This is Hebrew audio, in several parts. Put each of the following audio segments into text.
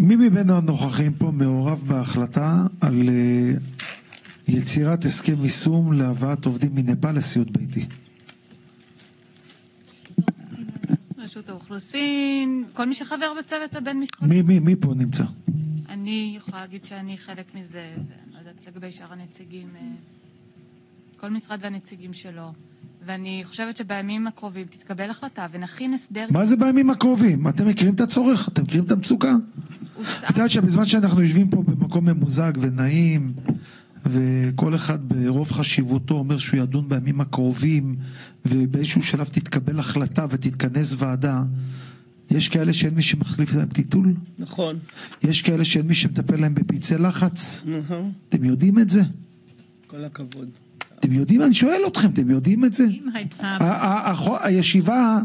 מי מבין הנוכחים פה מעורב בהחלטה על יצירת הסכם יישום להבאת עובדים מנפאל לסיעוד ביתי? רשות האוכלוסין, כל מי שחבר בצוות הבין-משרדי. מי פה נמצא? אני יכולה להגיד שאני חלק מזה, ואני לא יודעת לגבי שאר הנציגים, כל משרד והנציגים שלו. ואני חושבת שבימים הקרובים תתקבל החלטה ונכין הסדר... מה זה בימים הקרובים? אתם מכירים את הצורך? אתם מכירים את המצוקה? אתה יודע שבזמן שאנחנו יושבים פה במקום ממוזג ונעים, וכל אחד ברוב חשיבותו אומר שהוא ידון בימים הקרובים, ובאיזשהו שלב תתקבל החלטה ותתכנס ועדה, יש כאלה שאין מי שמחליף להם טיטול? נכון. יש כאלה שאין מי שמטפל להם בפיצי לחץ? נכון. אתם יודעים את זה? כל הכבוד. אתם יודעים, אני שואל אתכם, אתם יודעים את זה? הישיבה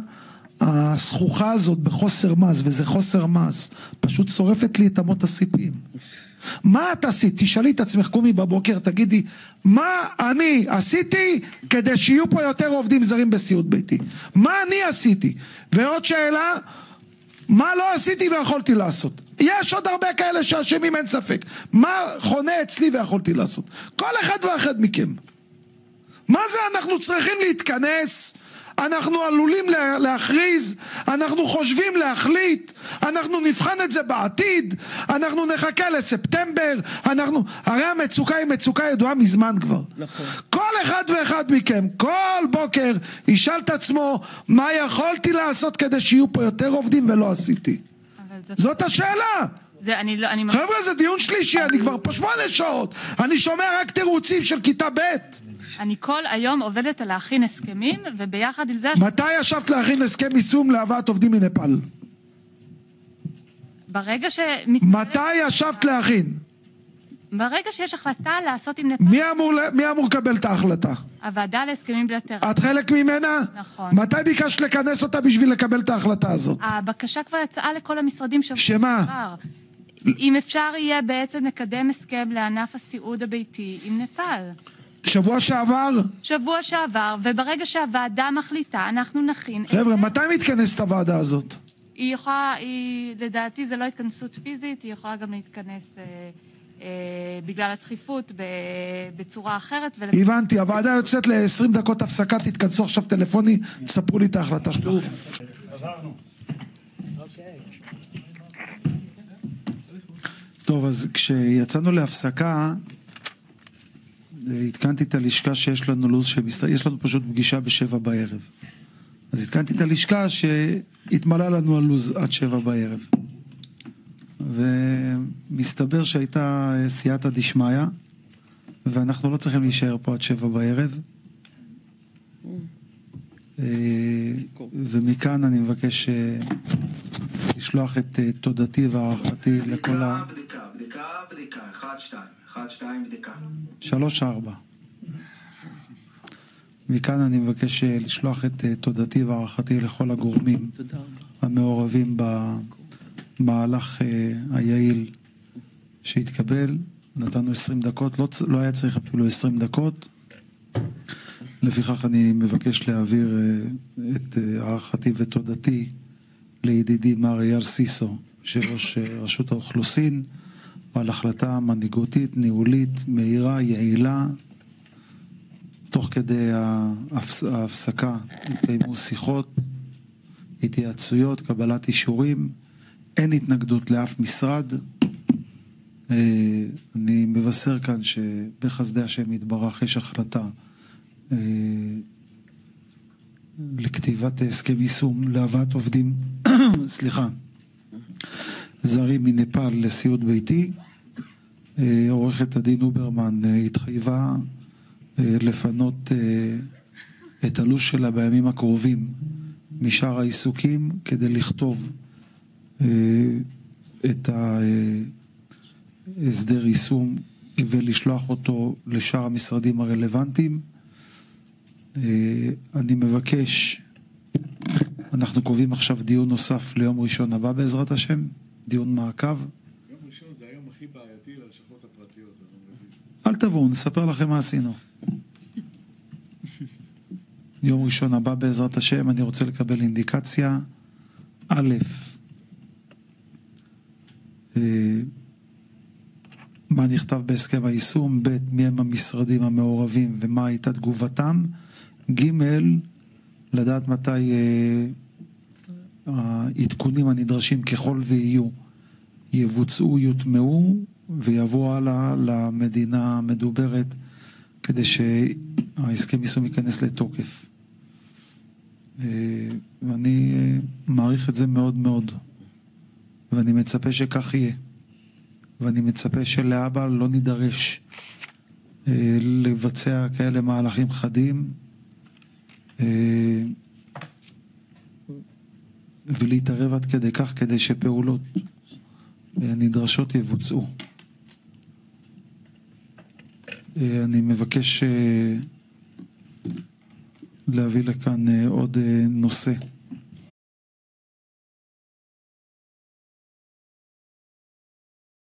הסכוכה הזאת בחוסר מס, וזה חוסר מס, פשוט שורפת לי את אמות הסיפים. מה את עשית? תשאלי את עצמך, קומי בבוקר, תגידי, מה אני עשיתי כדי שיהיו פה יותר עובדים זרים בסיעוד ביתי? מה אני עשיתי? ועוד שאלה, מה לא עשיתי ויכולתי לעשות? יש עוד הרבה כאלה שאשמים, אין ספק. מה חונה אצלי ויכולתי לעשות? כל אחד ואחד מכם. מה זה אנחנו צריכים להתכנס? אנחנו עלולים להכריז, אנחנו חושבים להחליט, אנחנו נבחן את זה בעתיד, אנחנו נחכה לספטמבר, הרי המצוקה היא מצוקה ידועה מזמן כבר. נכון. כל אחד ואחד מכם, כל בוקר, ישאל את עצמו, מה יכולתי לעשות כדי שיהיו פה יותר עובדים ולא עשיתי? זאת השאלה. חבר'ה, זה דיון שלישי, אני כבר פה 8 שעות, אני שומע רק תירוצים של כיתה ב'. אני כל היום עובדת על להכין הסכמים, וביחד עם זה... מתי ישבת להכין הסכם יישום להבאת עובדים מנפאל? ברגע ש... מתי ישבת להכין? ברגע שיש החלטה לעשות עם נפאל... מי אמור לקבל את ההחלטה? הוועדה להסכמים בילטרליים. את חלק ממנה? נכון. מתי ביקשת לכנס אותה בשביל לקבל את ההחלטה הזאת? הבקשה כבר יצאה לכל המשרדים שבוע. שמה? אם אפשר יהיה בעצם לקדם הסכם לענף הסיעוד הביתי עם נפאל. שבוע שעבר? שבוע שעבר, וברגע שהוועדה מחליטה, אנחנו נכין... חבר'ה, מתי מתכנסת הוועדה הזאת? היא יכולה, לדעתי זה לא התכנסות פיזית, היא יכולה גם להתכנס בגלל הדחיפות בצורה אחרת. הבנתי, הוועדה יוצאת ל-20 דקות הפסקה, תתכנסו עכשיו טלפוני, תספרו לי את ההחלטה שלכם. עברנו. טוב, אז כשיצאנו להפסקה, התקנתי את הלשכה שיש לנו לו"ז יש לנו פשוט פגישה ב7 בערב. אז התקנתי את הלשכה שהתמלא לנו הלו"ז עד 7 בערב. ומסתבר שהייתה סייעתא דשמיא, ואנחנו לא צריכים להישאר פה עד 7 בערב. ומכאן אני מבקש לשלוח את תודתי והערכתי לכל בדיקה, 1, 2, בדיקה. 3, 4. מכאן אני מבקש לשלוח את תודתי והערכתי לכל הגורמים המעורבים במהלך היעיל שהתקבל. נתנו 20 דקות, לא היה צריך אפילו 20 דקות. לפיכך אני מבקש להעביר את הערכתי ותודתי לידידי מר אייל סיסו, יושב ראש רשות האוכלוסין, על החלטה מנהיגותית, ניהולית, מהירה, יעילה. תוך כדי ההפסקה התקיימו שיחות, התייעצויות, קבלת אישורים, אין התנגדות לאף משרד. אני מבשר כאן שבחסדי השם יתברך יש החלטה לכתיבת הסכם יישום להבאת עובדים זרים מנפאל לסיעוד ביתי. עורכת הדין אוברמן התחייבה לפנות את הלו"ז שלה בימים הקרובים משאר העיסוקים כדי לכתוב את ההסדר יישום ולשלוח אותו לשאר המשרדים הרלוונטיים. אני מבקש, אנחנו קובעים עכשיו דיון נוסף ליום ראשון הבא בעזרת השם, דיון מעקב. יום ראשון זה היום הכי בעייתי ללשכות הפרטיות. אל תבואו, נספר לכם מה עשינו. יום ראשון הבא בעזרת השם, אני רוצה לקבל אינדיקציה. א', מה נכתב בהסכם היישום, ב' מי הם המשרדים המעורבים ומה הייתה תגובתם, ג' לדעת מתי העדכונים הנדרשים ככל ויהיו יבוצעו, יוטמעו ויבואו הלאה למדינה המדוברת כדי שההסכם יישום ייכנס לתוקף. ואני מעריך את זה מאוד מאוד, ואני מצפה שכך יהיה, ואני מצפה שלאבא לא נידרש לבצע כאלה מהלכים חדים ולהתערב עד כדי כך כדי שפעולות נדרשות יבוצעו. אני מבקש להביא לכאן עוד נושא.